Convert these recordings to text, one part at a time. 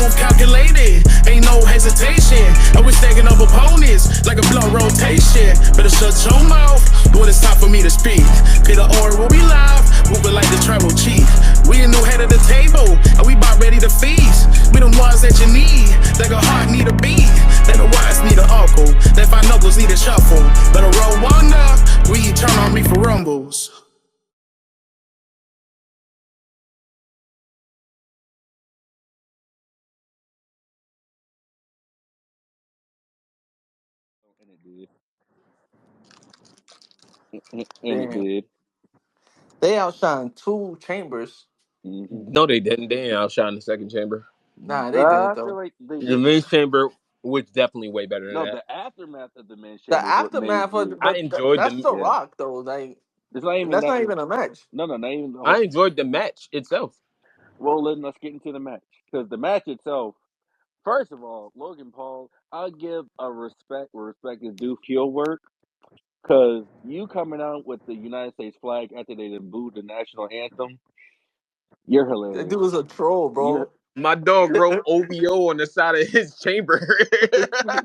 move calculated, ain't no hesitation. And we stacking up opponents like a blood rotation. Better shut your mouth when it's time for me to speak. Clear the order will be live, moving like the tribal chief. We the new head of the table, and we about ready to feast. We the ones that you need, like a heart need a beat. Like the wise need an uncle, that five knuckles need a shuffle. Better roll one up, we turn on me for rumbles. And it did. And it Damn. did. They outshined two chambers. Mm-hmm. No, they didn't. They didn't outshine the second chamber. Nah, they did I feel though. like they The did. men's chamber was definitely way better than No, that. the aftermath of the men's The chamber is what made aftermath was, Drew. I but enjoyed that's them. the Yeah, Rock though. Like it's not even that's that. not even a match. No, not even the I whole. enjoyed the match itself. Well, let's get into the match because the match itself. First of all, Logan Paul, I'll give a respect where respect is due heel work because you coming out with the United States flag after they done booed the national anthem, you're That dude hilarious. was a troll, You're bro. My dog wrote OVO on the side of his chamber yeah,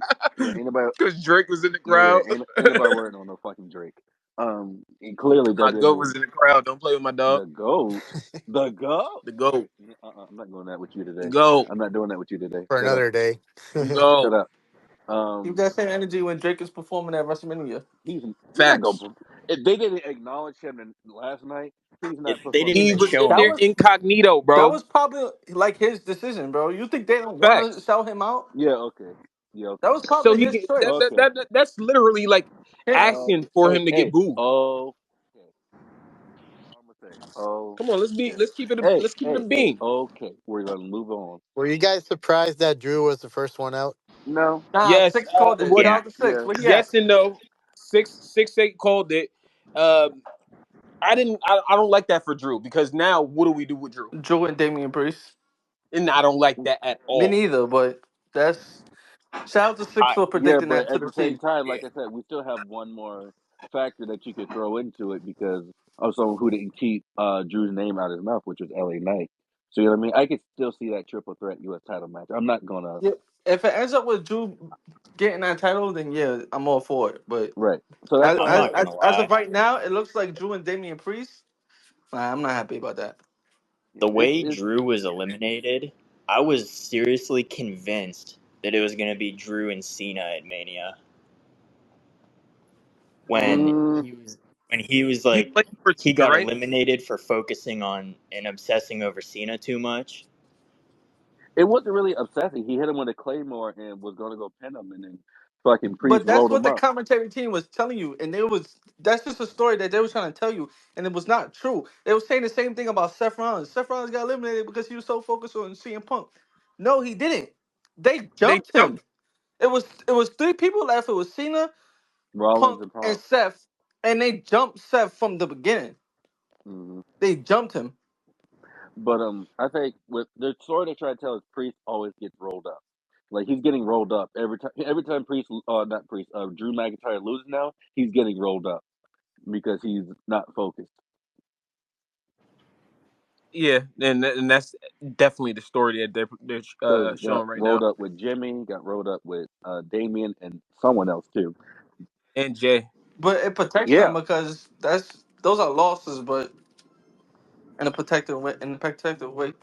ain't nobody because Drake was in the yeah, crowd. ain't nobody working on no fucking Drake. And clearly My goat WWE was in the crowd. Don't play with my dog. the goat, the goat. The goat. I'm not doing that with you The today. goat. I'm not doing that with you today. For Shut up. another day. The Shut goat. up. You got same energy when Drake is performing at WrestleMania. He's not Facts. going. If they didn't acknowledge him last night, he's Yeah, not they didn't performing He even at was show in That him. there was incognito, that bro. was probably like his decision, bro. You think they don't want to Facts. sell him out? Yeah. Okay. Yeah. That Okay. was So probably he his get, choice. that's literally like Him, asking for Hey. him to get Hey. booed. Oh. Okay. I'm gonna say. Come on, Okay. Hey. let's keep it a Hey. Hey. beam. Okay. We're gonna move on. Were you guys surprised that Drew was the first one out? No. nah, Yes, six called it. what? Yeah. Shout out to six. Yeah. Where he at? Yes and no. 6-8 called it. Um, I didn't. I don't like that for Drew because now what do we do with Drew? Drew and Damian Priest. And I don't like that at Me all. neither, but that's shout out to six I for Yeah, predicting but that to at the the same T. time, yeah. like I said, we still have one more factor that you could throw into it because of someone who didn't keep Drew's name out of his mouth, which was LA Knight. So you know what I mean? I could still see that triple threat U.S. title match. I'm not gonna Yeah, if it ends up with Drew getting that title, then yeah, I'm all for it. But right. So that's I'm why I not said gonna as of lie. right now, it looks like Drew and Damian Priest. Nah, I'm not happy about that. The way it's Drew was eliminated, I was seriously convinced that it was gonna be Drew and Cena at Mania when mm, he was He like played for he Cena, got right? eliminated for focusing on and obsessing over Cena too much. it wasn't really upsetting. He hit him with a claymore and was gonna go pin him, and then fucking Priest But that's rolled what him the up. commentary team was telling you, and it was that's just a story that they were trying to tell you, and it was not true. They were saying the same thing about Seth Rollins. Seth Rollins got eliminated because he was so focused on CM Punk. No, he didn't. They They jumped him. jumped. It was three people left. It was Cena, Rollins Punk, and and Punk. Seth, and they jumped Seth from the beginning. Hmm. They jumped him. But I think with the story they try to tell is Priest always gets rolled up. Like he's getting rolled up every time. Every time Priest, not Priest, Drew McIntyre loses now, he's getting rolled up because he's not focused. Yeah, and that's definitely the story that they're Because got showing right rolled now. up with Jimmy, got rolled up with Damien and someone else too. And Jay, But it protects them Yeah, because those are losses, but in a protective way.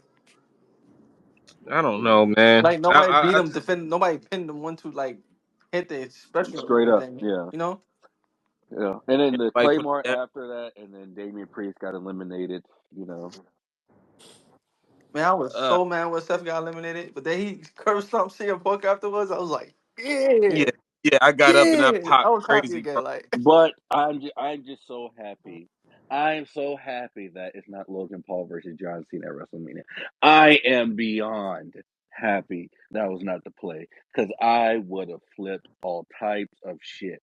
I don't know, man. Like nobody beat him, defend. Nobody pinned him one to like hit the special or straight up. anything. Yeah, You know, yeah. And then the Like put Claymore them after that, and then Damien Priest got eliminated. You know, man, I was down. so mad when Seth got eliminated, but then he cursed some CM Punk afterwards. I was like, Yeah, yeah, yeah. I got up and I yeah. I popped was happy crazy, bro. again. Like, but I'm just so happy. I'm so happy that it's not Logan Paul versus John Cena at WrestleMania. I am beyond happy that was not the play because I would have flipped all types of shit.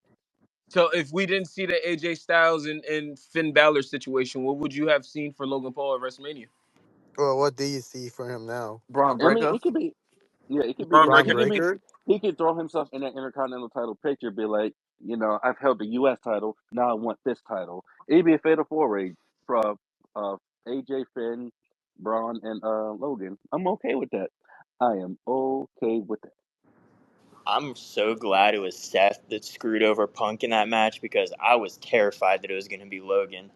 So if we didn't see the AJ Styles and Finn Balor situation, what would you have seen for Logan Paul at WrestleMania? Well, what do you see for him now? Braun I mean, Breaker. it could be, yeah, it could be Braun either. Braun It Breaker? could be Breaker? he could throw himself in that Intercontinental title picture, be like, I've held the U.S. title, now I want this title. It'd be a fatal four way from uh, AJ, Finn, Braun, and Logan. I'm okay with that. I am okay with that. I'm so glad it was Seth that screwed over Punk in that match because I was terrified that it was going to be Logan.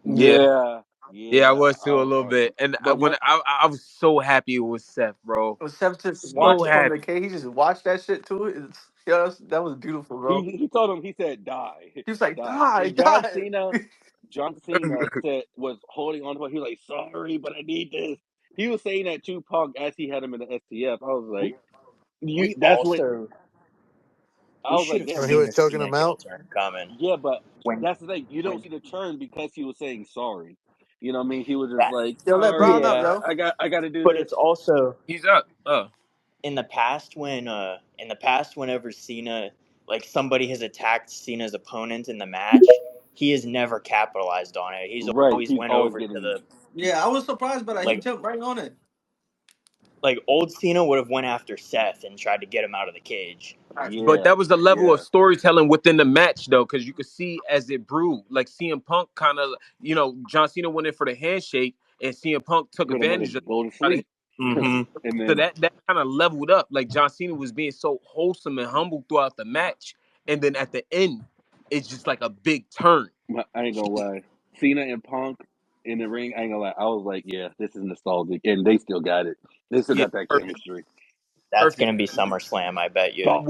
Yeah. Yeah, Yeah, I yeah. was I too a was little worried, bit, and but what? I was so happy it was Seth, bro. Seth just So watched from the happy. cage. He just watched that shit too. That was beautiful, bro. He told him. He said, "Die, He was like, die." die, And John die. Cena, John Cena said was holding on to it. He was like, "Sorry, but I need this." He was saying that to Punk as he had him in the STF. I was like, "You." We That's what also I we was should like. have When Damn. he seen was the choking Cena him heel out. turn coming. Yeah, but When that's the thing. You don't when see the turn because he was saying sorry. You know what I mean? He was just that like, Yo, let "Sorry, Brown up, yeah, yo. I got to do but this." it's also He's up. in the past whenever Cena like somebody has attacked Cena's opponent in the match, he has never capitalized on it. He's Right. always He's went always over to getting the Yeah, I was surprised by that. He like jumped right on it. old Cena would have went after Seth and tried to get him out of the cage. Right. But yeah, that was the level of yeah. storytelling within the match, though, because you could see as it brewed, like CM Punk kind of, John Cena went in for the handshake, and CM Punk took Could have went advantage of and go to it. sleep because, Mm-hmm. and So then that kind of leveled up. Like John Cena was being so wholesome and humble throughout the match, and then at the end, it's just like a big turn. I ain't gonna lie, Cena and Punk in the ring. I ain't gonna lie. I was like, yeah, this is nostalgic, and they still got it. They still Yeah, got that perfect, chemistry. That's perfect. gonna be SummerSlam, I bet you. Dog,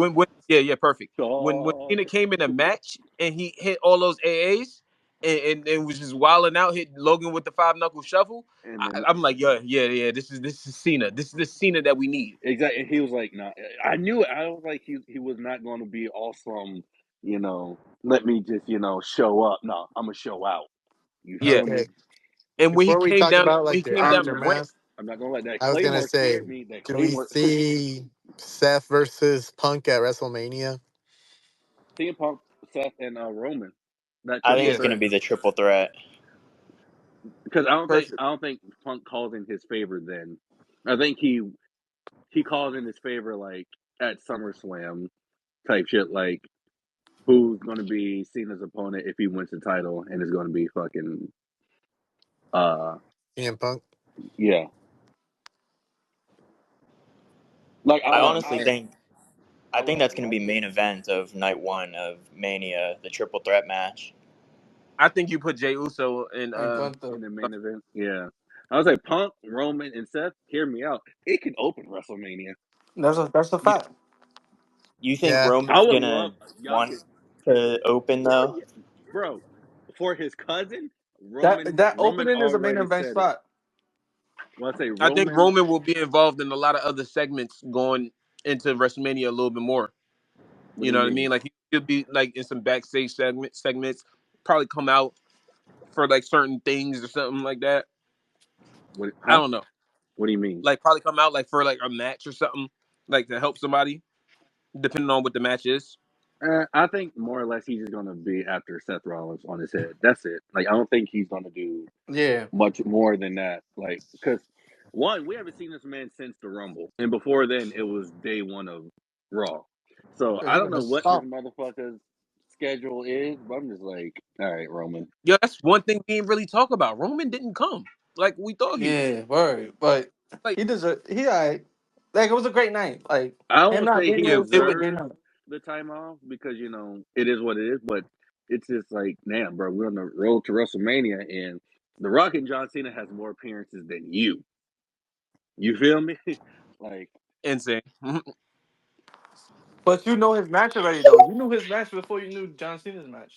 Yeah, perfect. When dog. Cena came in the match and he hit all those AAs and was just wilding out, hit Logan with the five knuckle shuffle. And then I'm like, yeah. This is Cena. This is the Cena that we need. exactly, he was like, nah. I knew it. I was like, he was not going to be awesome. Let me just show up. No, I'm gonna show out. You Yeah, feel me? Okay. and Before we talk about when he like the came down the ramp, aftermath, I'm not gonna let that I was gonna Claymore say, scared me. That do we Claymore, see Seth versus Punk at WrestleMania? CM Punk, Seth, and Roman, that I think triple it's yeah, gonna threat. be the triple threat. Because perfect. I don't think Punk calls in his favor. Then I think he calls in his favor like at SummerSlam type shit. Like who's going to be Cena's opponent if he wins the title, and it's going to be fucking uh CM Punk. yeah. Like I I honestly think I I would think have that's gonna be loved it. main event of night one of Mania, the triple threat match. I think you put Jay Uso And In Gunther. the main event. Yeah. I was like, Punk, Roman, and Seth, hear me out. It can open WrestleMania. That's a yeah, fact. You think Yeah, I Roman's would gonna love y'all want could, to open though? bro, for his cousin, That Roman opening is a main already event said it. spot. When I say I think Roman, Roman will be involved in a lot of other segments going into WrestleMania a little bit more. what You do you know what I mean? mean? Like he'll be like in some backstage segments, probably come out for like certain things or something like that. What? I Huh? don't know. What do you mean? Like probably come out like for like a match or something, like to help somebody, depending on what the match is. I think more or less he's just gonna be after Seth Rollins on his head. That's it. Like I don't think he's gonna do Yeah. much more than that. Like because one, we haven't seen this man since the Rumble, and before then it was day one of Raw. So So I he don't gonna know what this stomp. motherfucker's schedule is, but I'm just like, all right, Roman. Yeah, that's one thing we didn't really talk about. Roman didn't come like we thought he would. Yeah, word. But Like he deserved. He alright. Like it was a great night. Like I him won't not say being he yeah, there was it still a was. great deserves night. the time off because it is what it is. But it's just like, damn, bro, we're on the road to WrestleMania, and The Rock and John Cena has more appearances than you. You feel me? Like, Insane. But you know his match already though. You knew his match before you knew John Cena's match.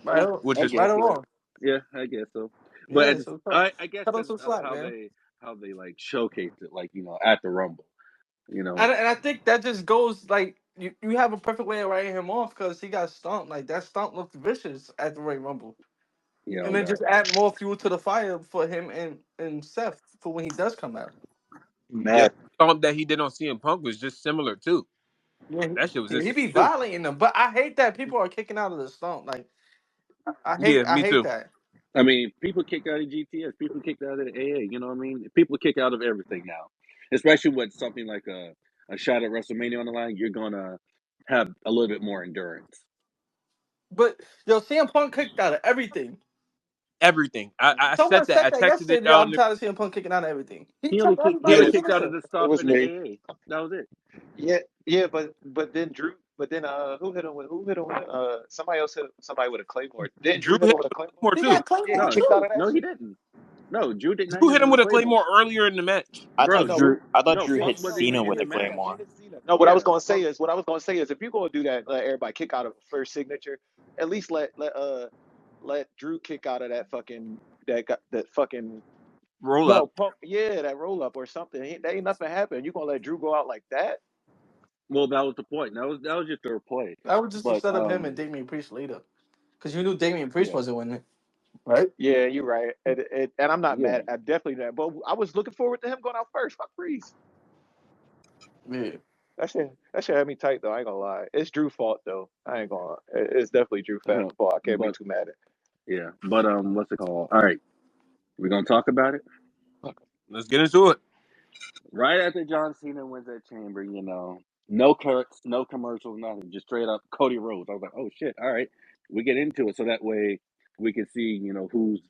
Right, Which I is right guess or so. wrong. Yeah, I guess so. But Yeah, so I guess cut him because some of slack, man. how they like showcased it, like at the Rumble, you know, And I think that just goes like you have a perfect way of writing him off because he got stumped. Like that stump looked vicious at the Royal Rumble, and then that just add more fuel to the fire for him and Seth for when he does come out. yeah. Matt. Stomp that he did on CM Punk was just similar too. Yeah, That shit was he insane be too. violating them, but I hate that people are kicking out of the stump. Like Yeah, I me hate too. that. I mean, people kicked out of GTS, people kicked out of the AA. You know what I mean? People kick out of everything now, especially with something like a shot at WrestleMania on the line. You're gonna have a little bit more endurance. But yo, CM Punk kicked out of everything. everything. I Someone said that. said I that texted it yesterday. Yo, out. I'm tired of CM Punk kicking out of everything. He He only told kicked. He Yeah, only everybody kicked out of listen. the It stuff was in the me. AA. That was it. Yeah, but then Drew, who hit him with somebody else hit somebody with a claymore. Didn't Drew Drew hit hit him with a claymore? Claymore He too. got Claymore Yeah, he No, kicked out too. of that no, he shit. didn't. No, Drew did not Drew hit him hit him with a with a claymore, Claymore earlier in the match. I bro. thought Drew. Drew No, hit Punk wasn't Cena even in with the a match. claymore. No, what I Yeah, was gonna say Punk. is if you're gonna do that, let everybody kick out of the first signature, at least let Drew kick out of that fucking Roll up. no Punk, yeah, that roll up or something. There ain't nothing happened. You gonna let Drew go out like that? Well, that was the point. That was just their play. I would just to But set up him and Damian Priest later, because you knew Damian Priest Yeah. wasn't winning, right? Yeah, you're right. And I'm not yeah, mad. I definitely not. But I was looking forward to him going out first. Fuck Breeze. Yeah. That shit had me tight though. I ain't gonna lie. It's Drew's fault though. I ain't gonna. It's definitely Drew's fault. I can't be but too mad at. yeah, but what's it called? All right, we're gonna talk about it Let's get into it. right after John Cena wins that chamber. No cuts, no commercials, nothing. Just straight up Cody Rhodes. I was like, oh shit. All right, we get into it so that way we can see who's